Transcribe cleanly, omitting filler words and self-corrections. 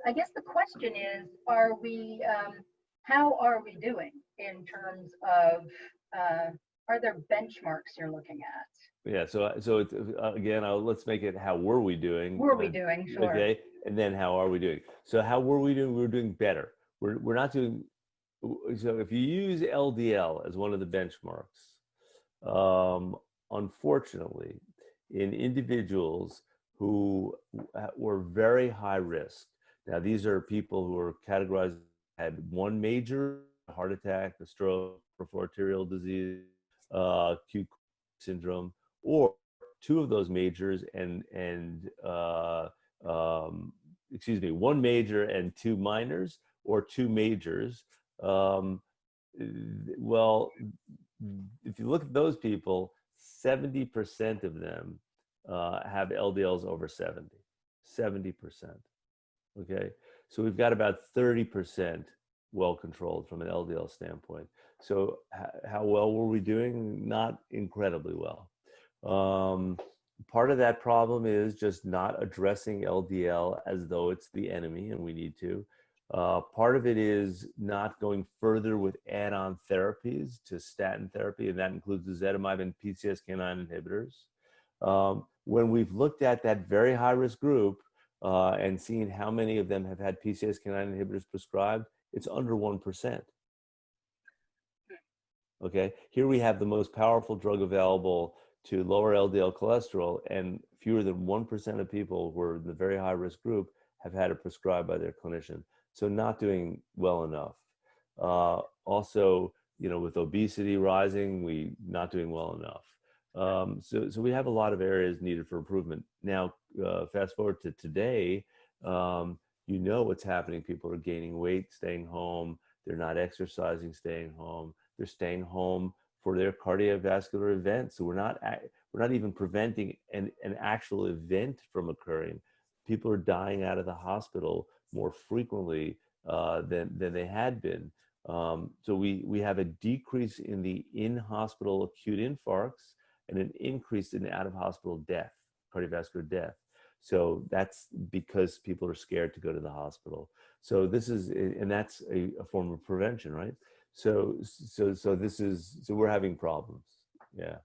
I guess the question is, are we, how are we doing in terms of, are there benchmarks you're looking at? Yeah, so it's, again, let's make it how were we doing? Were we doing? Sure. Okay, and then how are we doing? So how were we doing? We're doing better. We're not doing. So if you use LDL as one of the benchmarks, unfortunately, in individuals who were very high risk. Now these are people who are categorized, had one major heart attack, a stroke, peripheral arterial disease, acute syndrome, or two of those majors and excuse me, one major and two minors, or two majors. Well, if you look at those people, 70% of them have LDLs over 70. 70%. Okay, so we've got about 30% well controlled from an LDL standpoint. So how well were we doing? Not incredibly well. Part of that problem is just not addressing LDL as though it's the enemy, and we need to. Part of it is not going further with add-on therapies to statin therapy, and that includes ezetimibe and PCSK9 inhibitors. When we've looked at that very high-risk group and seen how many of them have had PCSK9 inhibitors prescribed, it's under 1%. Okay, here we have the most powerful drug available to lower LDL cholesterol, and fewer than 1% of people who are in the very high-risk group have had it prescribed by their clinician. So not doing well enough. Also, you know, with obesity rising, we not doing well enough. So we have a lot of areas needed for improvement. Now, fast forward to today, you know what's happening. People are gaining weight, staying home. They're not exercising, staying home. They're staying home for their cardiovascular events. So we're not even preventing an actual event from occurring. People are dying out of the hospital more frequently than they had been. So we have a decrease in the in-hospital acute infarcts and an increase in out-of-hospital death, cardiovascular death. So that's because people are scared to go to the hospital. So this is, and that's a form of prevention, right? So we're having problems. Yeah.